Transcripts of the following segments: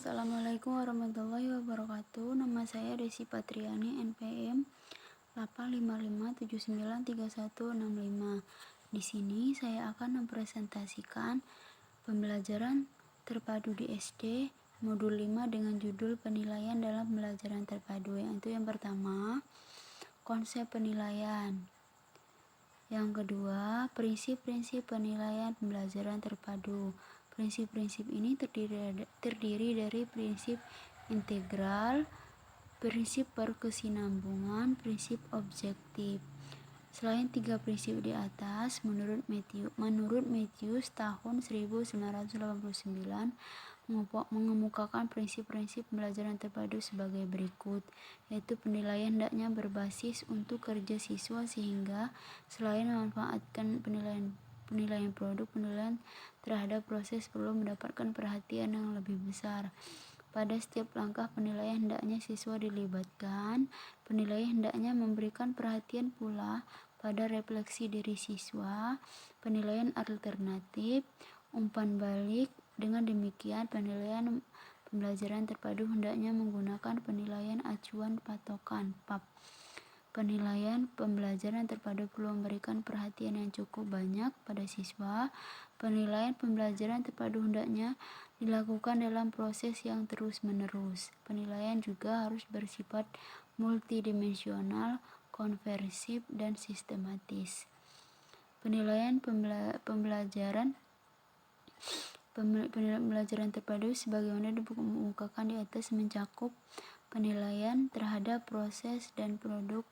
Assalamualaikum warahmatullahi wabarakatuh. Nama saya Desi Patriani, NPM 855793165. Di sini saya akan mempresentasikan pembelajaran terpadu di SD modul 5 dengan judul penilaian dalam pembelajaran terpadu. Yaitu yang pertama, konsep penilaian. Yang kedua, prinsip-prinsip penilaian pembelajaran terpadu. Prinsip-prinsip ini terdiri dari prinsip integral, prinsip berkesinambungan, prinsip objektif. Selain tiga prinsip di atas, menurut Matthews tahun 1989 mengemukakan prinsip-prinsip pembelajaran terpadu sebagai berikut, yaitu penilaian hendaknya berbasis untuk kerja siswa sehingga selain memanfaatkan penilaian produk, penilaian terhadap proses perlu mendapatkan perhatian yang lebih besar. Pada setiap langkah penilaian hendaknya siswa dilibatkan. Penilaian hendaknya memberikan perhatian pula pada refleksi diri siswa. Penilaian alternatif, umpan balik. Dengan demikian, penilaian pembelajaran terpadu hendaknya menggunakan penilaian acuan patokan PAP. Penilaian pembelajaran terpadu perlu memberikan perhatian yang cukup banyak pada siswa. Penilaian pembelajaran terpadu hendaknya dilakukan dalam proses yang terus-menerus. Penilaian juga harus bersifat multidimensional, konversif, dan sistematis. Penilaian pembelajaran terpadu sebagaimana dikemukakan di atas mencakup penilaian terhadap proses dan produk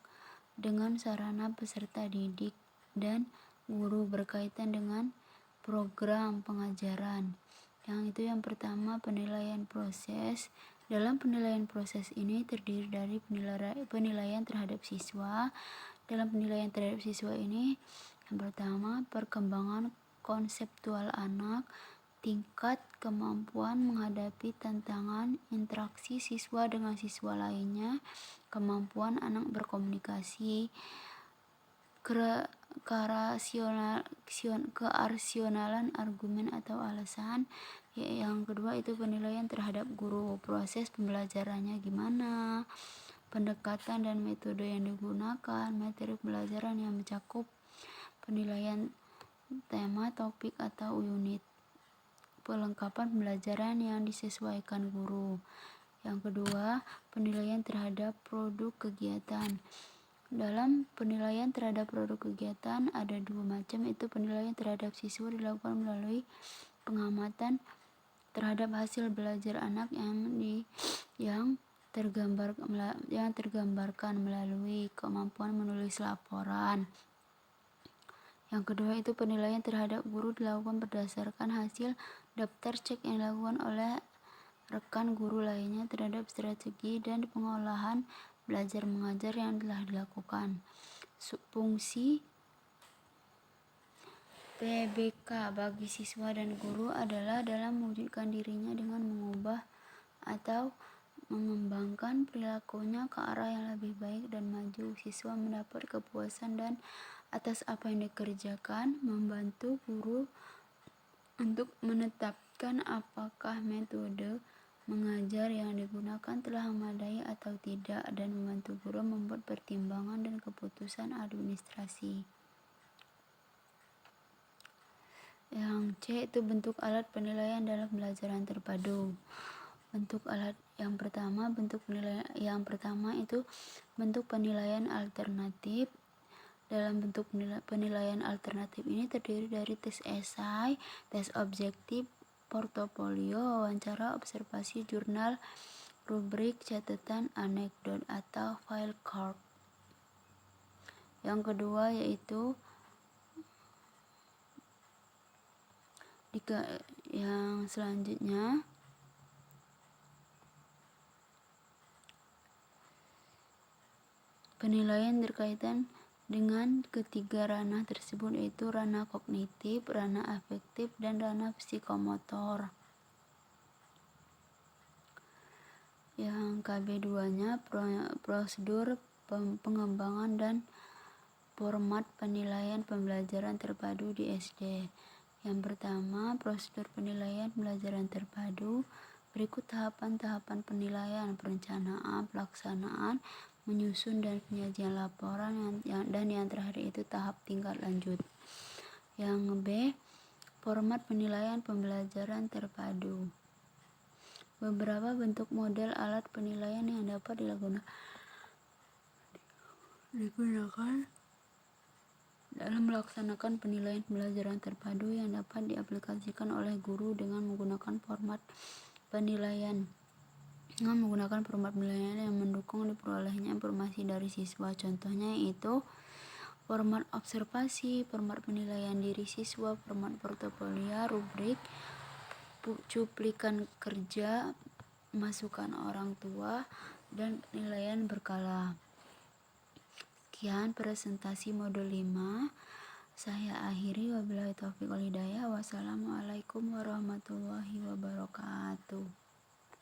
dengan sarana peserta didik dan guru berkaitan dengan program pengajaran. Yang pertama, penilaian proses. Dalam penilaian proses ini terdiri dari penilaian terhadap siswa. Dalam penilaian terhadap siswa ini, yang pertama, perkembangan konseptual anak, tingkat kemampuan menghadapi tantangan interaksi siswa dengan siswa lainnya, kemampuan anak berkomunikasi, kearsionalan argumen atau alasan. Yang kedua itu penilaian terhadap guru, proses pembelajarannya gimana, pendekatan dan metode yang digunakan, materi pembelajaran yang mencakup penilaian tema, topik atau unit, pelengkapan pembelajaran yang disesuaikan guru. Yang kedua, penilaian terhadap produk kegiatan. Dalam penilaian terhadap produk kegiatan ada dua macam, itu penilaian terhadap siswa dilakukan melalui pengamatan terhadap hasil belajar anak yang tergambarkan melalui kemampuan menulis laporan. Yang kedua itu penilaian terhadap guru dilakukan berdasarkan hasil daftar cek yang dilakukan oleh rekan guru lainnya terhadap strategi dan pengolahan belajar mengajar yang telah dilakukan. Fungsi PBK bagi siswa dan guru adalah dalam mewujudkan dirinya dengan mengubah atau mengembangkan perilakunya ke arah yang lebih baik dan maju. Siswa mendapat kepuasan dan atas apa yang dikerjakan, membantu guru untuk menetapkan apakah metode mengajar yang digunakan telah memadai atau tidak, dan membantu guru membuat pertimbangan dan keputusan administrasi. Yang C itu bentuk alat penilaian dalam pembelajaran terpadu. Bentuk alat yang pertama itu bentuk penilaian alternatif. Dalam bentuk penilaian alternatif ini terdiri dari tes esai, tes objektif, portofolio, wawancara, observasi, jurnal, rubrik, catatan, anekdot atau file card. Yang kedua yaitu yang selanjutnya penilaian berkaitan dengan ketiga ranah tersebut, yaitu ranah kognitif, ranah afektif, dan ranah psikomotor. Yang KB2-nya prosedur pengembangan dan format penilaian pembelajaran terpadu di SD. Yang pertama, prosedur penilaian pembelajaran terpadu. Berikut tahapan-tahapan penilaian: perencanaan, pelaksanaan, menyusun dan penyajian laporan, dan yang terakhir itu tahap tingkat lanjut. Yang B, format penilaian pembelajaran terpadu. Beberapa bentuk model alat penilaian yang dapat digunakan dalam melaksanakan penilaian pembelajaran terpadu yang dapat diaplikasikan oleh guru dengan menggunakan format penilaian yang mendukung diperolehnya informasi dari siswa. Contohnya yaitu format observasi, format penilaian diri siswa, format portofolio, rubrik, cuplikan kerja, masukan orang tua, dan penilaian berkala. Sekian presentasi modul 5. Saya akhiri, wabillahi taufiq wal hidayah. Wassalamualaikum warahmatullahi wabarakatuh.